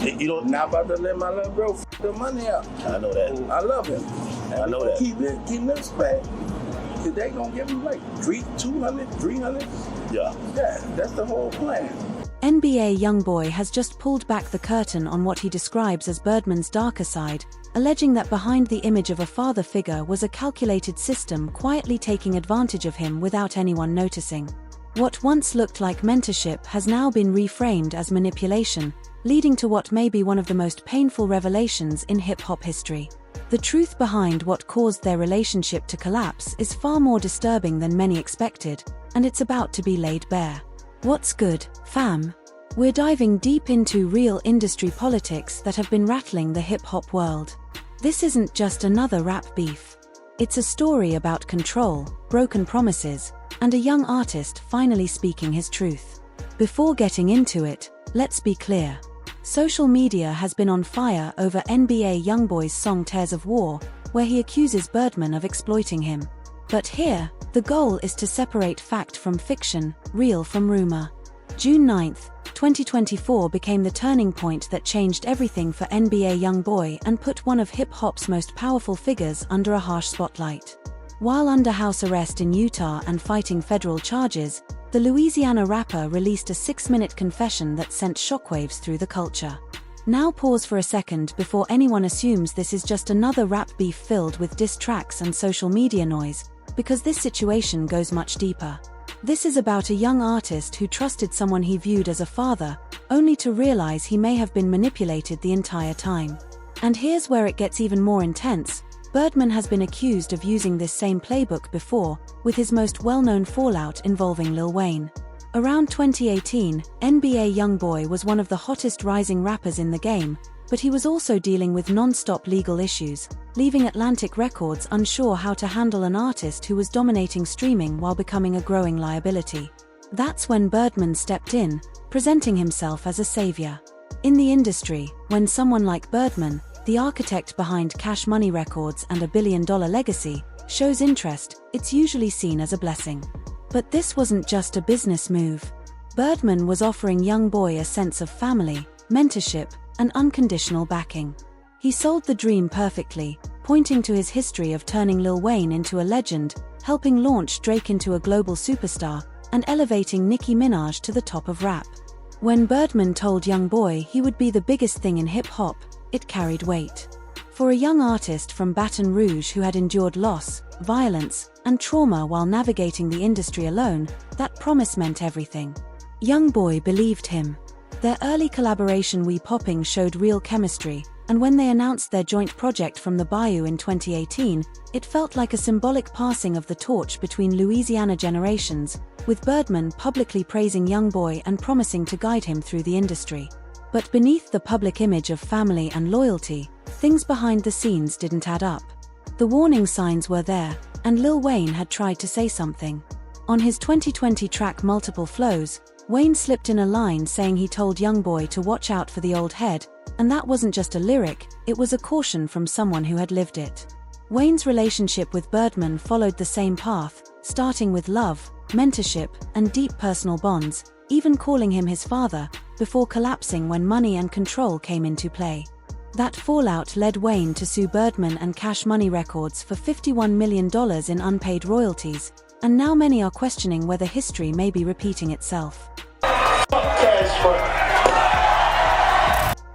You know, Not about to let my little bro the money out. I know that. I love him. And I know that. Keep this back. Cause they gonna give him like 200, 300. Yeah. Yeah, that's the whole plan. NBA YoungBoy has just pulled back the curtain on what he describes as Birdman's darker side, alleging that behind the image of a father figure was a calculated system quietly taking advantage of him without anyone noticing. What once looked like mentorship has now been reframed as manipulation, leading to what may be one of the most painful revelations in hip-hop history. The truth behind what caused their relationship to collapse is far more disturbing than many expected, and it's about to be laid bare. What's good, fam? We're diving deep into real industry politics that have been rattling the hip-hop world. This isn't just another rap beef. It's a story about control, broken promises, and a young artist finally speaking his truth. Before getting into it, let's be clear. Social media has been on fire over NBA YoungBoy's song Tears of War, where he accuses Birdman of exploiting him. But here, the goal is to separate fact from fiction, real from rumor. June 9, 2024 became the turning point that changed everything for NBA YoungBoy and put one of hip-hop's most powerful figures under a harsh spotlight. While under house arrest in Utah and fighting federal charges, the Louisiana rapper released a 6-minute confession that sent shockwaves through the culture. Now pause for a second before anyone assumes this is just another rap beef filled with diss tracks and social media noise, because this situation goes much deeper. This is about a young artist who trusted someone he viewed as a father, only to realize he may have been manipulated the entire time. And here's where it gets even more intense. Birdman has been accused of using this same playbook before, with his most well-known fallout involving Lil Wayne. Around 2018, NBA YoungBoy was one of the hottest rising rappers in the game, but he was also dealing with non-stop legal issues, leaving Atlantic Records unsure how to handle an artist who was dominating streaming while becoming a growing liability. That's when Birdman stepped in, presenting himself as a savior. In the industry, when someone like Birdman, the architect behind Cash Money Records and a billion-dollar legacy, shows interest, it's usually seen as a blessing. But this wasn't just a business move. Birdman was offering YoungBoy a sense of family, mentorship, and unconditional backing. He sold the dream perfectly, pointing to his history of turning Lil Wayne into a legend, helping launch Drake into a global superstar, and elevating Nicki Minaj to the top of rap. When Birdman told YoungBoy he would be the biggest thing in hip-hop, it carried weight. For a young artist from Baton Rouge who had endured loss, violence, and trauma while navigating the industry alone, that promise meant everything. YoungBoy believed him. Their early collaboration We Popping showed real chemistry, and when they announced their joint project From the Bayou in 2018, it felt like a symbolic passing of the torch between Louisiana generations, with Birdman publicly praising YoungBoy and promising to guide him through the industry. But beneath the public image of family and loyalty, things behind the scenes didn't add up. The warning signs were there, and Lil Wayne had tried to say something. On his 2020 track Multiple Flows, Wayne slipped in a line saying he told YoungBoy to watch out for the old head, and that wasn't just a lyric, it was a caution from someone who had lived it. Wayne's relationship with Birdman followed the same path, starting with love, mentorship, and deep personal bonds, even calling him his father, before collapsing when money and control came into play. That fallout led Wayne to sue Birdman and Cash Money Records for $51 million in unpaid royalties, and now many are questioning whether history may be repeating itself.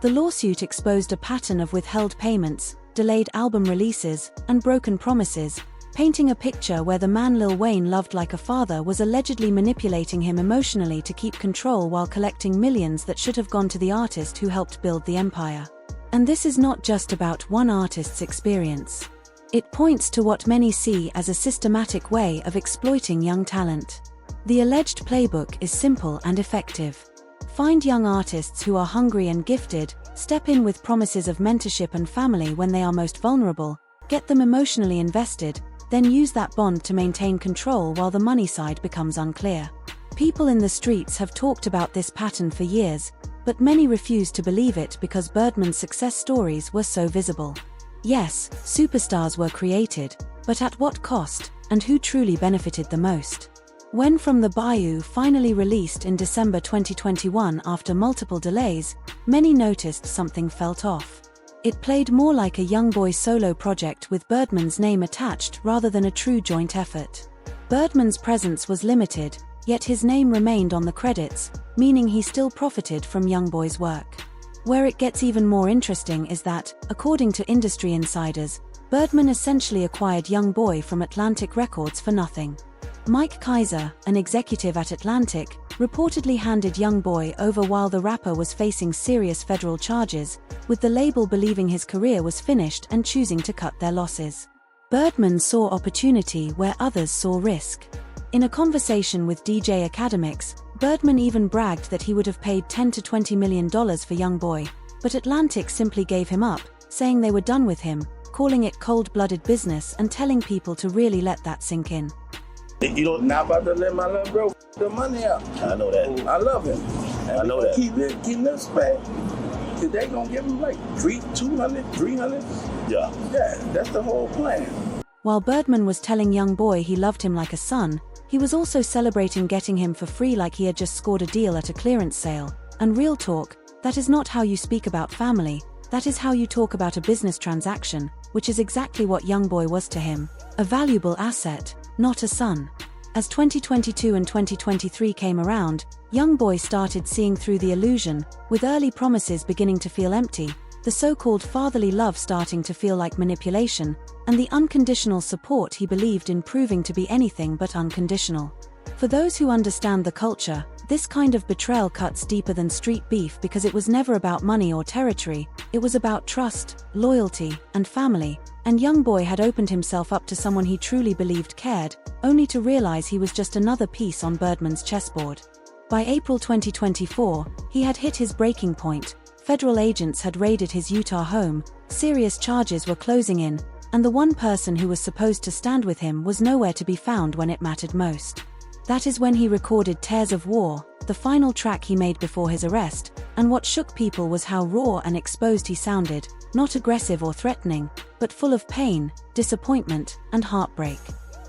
The lawsuit exposed a pattern of withheld payments, delayed album releases, and broken promises, painting a picture where the man Lil Wayne loved like a father was allegedly manipulating him emotionally to keep control while collecting millions that should have gone to the artist who helped build the empire. And this is not just about one artist's experience. It points to what many see as a systematic way of exploiting young talent. The alleged playbook is simple and effective. Find young artists who are hungry and gifted, step in with promises of mentorship and family when they are most vulnerable, get them emotionally invested, then use that bond to maintain control while the money side becomes unclear. People in the streets have talked about this pattern for years, but many refuse to believe it because Birdman's success stories were so visible. Yes, superstars were created, but at what cost, and who truly benefited the most? When From the Bayou finally released in December 2021 after multiple delays, many noticed something felt off. It played more like a YoungBoy solo project with Birdman's name attached rather than a true joint effort. Birdman's presence was limited, yet his name remained on the credits, meaning he still profited from YoungBoy's work. Where it gets even more interesting is that, according to industry insiders, Birdman essentially acquired YoungBoy from Atlantic Records for nothing. Mike Kaiser, an executive at Atlantic, reportedly handed YoungBoy over while the rapper was facing serious federal charges, with the label believing his career was finished and choosing to cut their losses. Birdman saw opportunity where others saw risk. In a conversation with DJ Academics, Birdman even bragged that he would have paid $10 to $20 million for YoungBoy, but Atlantic simply gave him up, saying they were done with him, calling it cold-blooded business and telling people to really let that sink in. You don't not about to let my little bro the money out. I know that. I love him. And I know that. Keep this back. Cause they gonna give him like 200, 300. Yeah. Yeah, that's the whole plan. While Birdman was telling YoungBoy he loved him like a son, he was also celebrating getting him for free like he had just scored a deal at a clearance sale. And real talk, that is not how you speak about family, that is how you talk about a business transaction, which is exactly what YoungBoy was to him, a valuable asset, not a son. As 2022 and 2023 came around, YoungBoy started seeing through the illusion, with early promises beginning to feel empty, the so-called fatherly love starting to feel like manipulation, and the unconditional support he believed in proving to be anything but unconditional. For those who understand the culture, this kind of betrayal cuts deeper than street beef because it was never about money or territory, it was about trust, loyalty, and family, and YoungBoy had opened himself up to someone he truly believed cared, only to realize he was just another piece on Birdman's chessboard. By April 2024, he had hit his breaking point. Federal agents had raided his Utah home, serious charges were closing in, and the one person who was supposed to stand with him was nowhere to be found when it mattered most. That is when he recorded Tears of War, the final track he made before his arrest, and what shook people was how raw and exposed he sounded, not aggressive or threatening, but full of pain, disappointment, and heartbreak.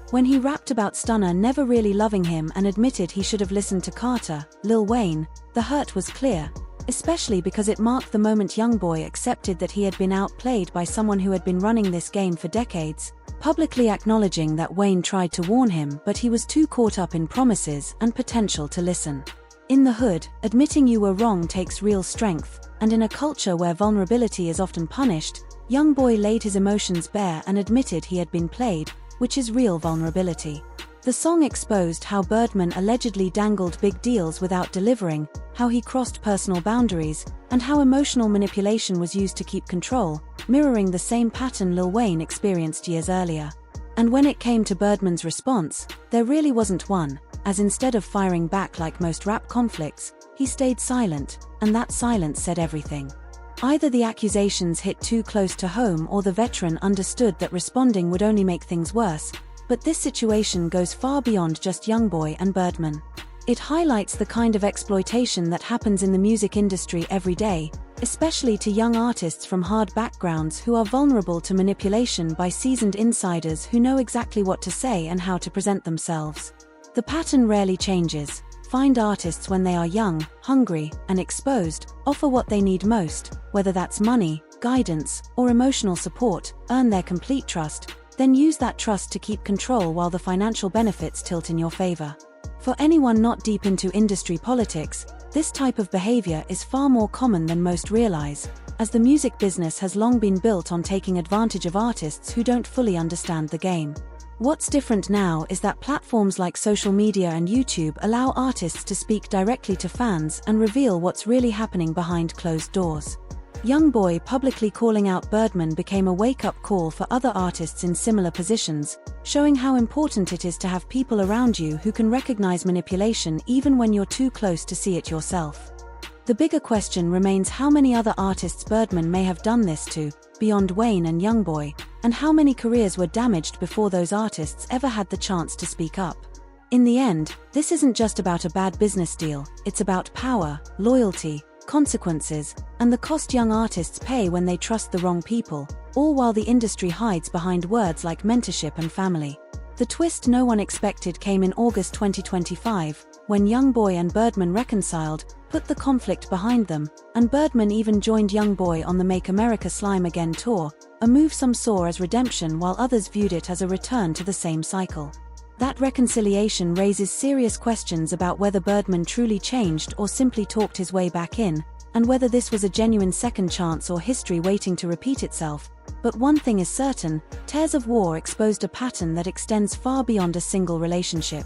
When he rapped about Stunner never really loving him and admitted he should have listened to Carter, Lil Wayne, the hurt was clear, especially because it marked the moment YoungBoy accepted that he had been outplayed by someone who had been running this game for decades, publicly acknowledging that Wayne tried to warn him but he was too caught up in promises and potential to listen. In the hood, admitting you were wrong takes real strength, and in a culture where vulnerability is often punished, YoungBoy laid his emotions bare and admitted he had been played, which is real vulnerability. The song exposed how Birdman allegedly dangled big deals without delivering, how he crossed personal boundaries, and how emotional manipulation was used to keep control, mirroring the same pattern Lil Wayne experienced years earlier. And when it came to Birdman's response, there really wasn't one, as instead of firing back like most rap conflicts, he stayed silent, and that silence said everything. Either the accusations hit too close to home or the veteran understood that responding would only make things worse, but this situation goes far beyond just YoungBoy and Birdman. It highlights the kind of exploitation that happens in the music industry every day, especially to young artists from hard backgrounds who are vulnerable to manipulation by seasoned insiders who know exactly what to say and how to present themselves. The pattern rarely changes. Find artists when they are young, hungry, and exposed, offer what they need most, whether that's money, guidance, or emotional support, earn their complete trust, then use that trust to keep control while the financial benefits tilt in your favor. For anyone not deep into industry politics, this type of behavior is far more common than most realize, as the music business has long been built on taking advantage of artists who don't fully understand the game. What's different now is that platforms like social media and YouTube allow artists to speak directly to fans and reveal what's really happening behind closed doors. YoungBoy publicly calling out Birdman became a wake-up call for other artists in similar positions, showing how important it is to have people around you who can recognize manipulation even when you're too close to see it yourself. The bigger question remains how many other artists Birdman may have done this to, beyond Wayne and YoungBoy, and how many careers were damaged before those artists ever had the chance to speak up. In the end, this isn't just about a bad business deal, it's about power, loyalty, consequences, and the cost young artists pay when they trust the wrong people, all while the industry hides behind words like mentorship and family. The twist no one expected came in August 2025, when YoungBoy and Birdman reconciled, put the conflict behind them, and Birdman even joined YoungBoy on the Make America Slime Again tour, a move some saw as redemption while others viewed it as a return to the same cycle. That reconciliation raises serious questions about whether Birdman truly changed or simply talked his way back in, and whether this was a genuine second chance or history waiting to repeat itself. But one thing is certain, Tears of War exposed a pattern that extends far beyond a single relationship.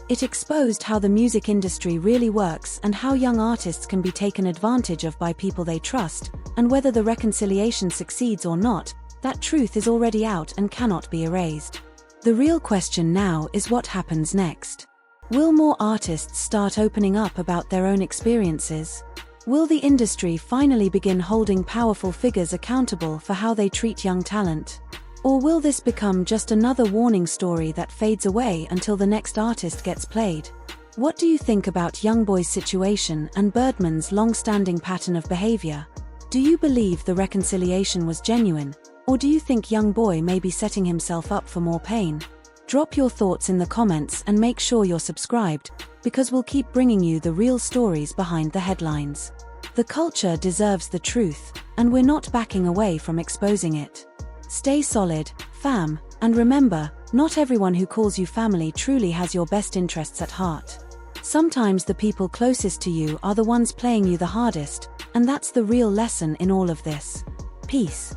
It exposed how the music industry really works and how young artists can be taken advantage of by people they trust, and whether the reconciliation succeeds or not, that truth is already out and cannot be erased. The real question now is what happens next. Will more artists start opening up about their own experiences? Will the industry finally begin holding powerful figures accountable for how they treat young talent? Or will this become just another warning story that fades away until the next artist gets played? What do you think about YoungBoy's situation and Birdman's long-standing pattern of behavior? Do you believe the reconciliation was genuine, or do you think YoungBoy may be setting himself up for more pain? Drop your thoughts in the comments and make sure you're subscribed, because we'll keep bringing you the real stories behind the headlines. The culture deserves the truth, and we're not backing away from exposing it. Stay solid, fam, and remember, not everyone who calls you family truly has your best interests at heart. Sometimes the people closest to you are the ones playing you the hardest, and that's the real lesson in all of this. Peace.